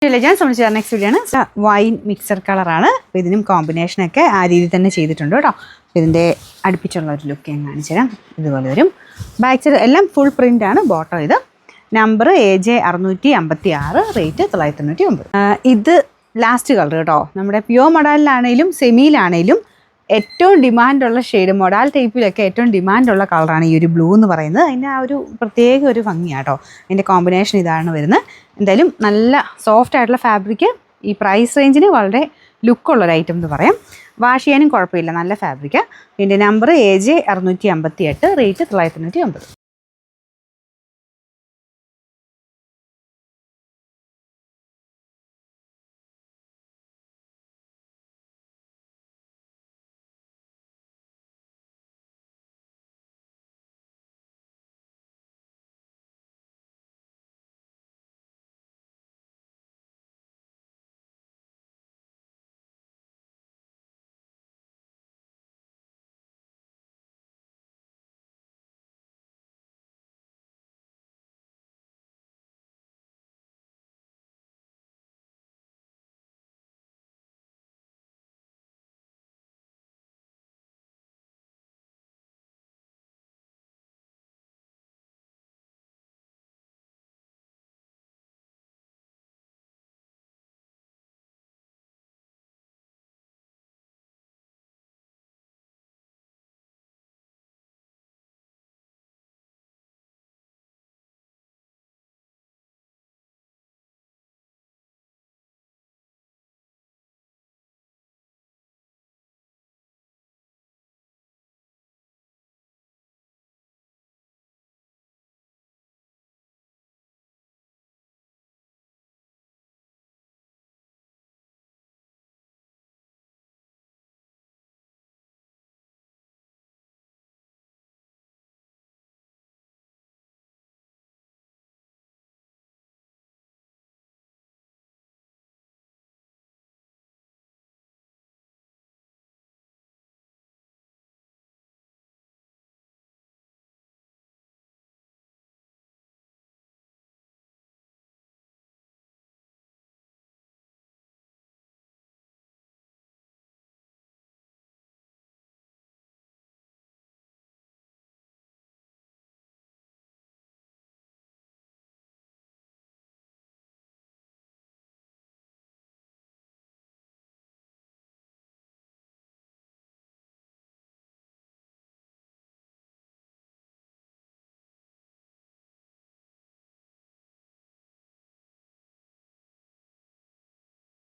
ഞാൻ സംബന്ധിച്ച next video ആണ് വൈൻ മിക്സർ കളറാണ്. അപ്പോൾ ഇതിനും കോമ്പിനേഷനൊക്കെ ആ രീതിയിൽ തന്നെ ചെയ്തിട്ടുണ്ട് കേട്ടോ. ഇതിൻ്റെ അടുപ്പിച്ചുള്ള ഒരു ലുക്ക് ഞാൻ കാണിച്ചു തരാം. ഇതുപോലെ വരും. ബാക്ക് സൈഡ് എല്ലാം ഫുൾ പ്രിൻ്റ് ആണ്. ബോട്ടം ഇത് നമ്പർ AJ 656, റേറ്റ് 999. ഇത് ലാസ്റ്റ് കളർ കേട്ടോ. നമ്മുടെ പ്യുവർ മൊഡാലിലാണേലും സെമിയിലാണേലും ഏറ്റവും ഡിമാൻഡുള്ള ഷെയ്ഡ്, മൊഡാൽ ടൈപ്പിലൊക്കെ ഏറ്റവും ഡിമാൻഡുള്ള കളറാണ് ഈ ഒരു ബ്ലൂ എന്ന് പറയുന്നത്. അതിൻ്റെ ആ ഒരു പ്രത്യേക ഒരു ഭംഗിയാണ് കേട്ടോ. അതിൻ്റെ കോമ്പിനേഷൻ ഇതാണ് വരുന്നത്. എന്തായാലും നല്ല സോഫ്റ്റ് ആയിട്ടുള്ള ഫാബ്രിക്, ഈ പ്രൈസ് റേഞ്ചിന് വളരെ ലുക്കുള്ളൊരു ഐറ്റം എന്ന് പറയാം. വാഷ് ചെയ്യാനും കുഴപ്പമില്ല, നല്ല ഫാബ്രിക്. ഇതിൻ്റെ നമ്പർ AJ 658, റേറ്റ് 999.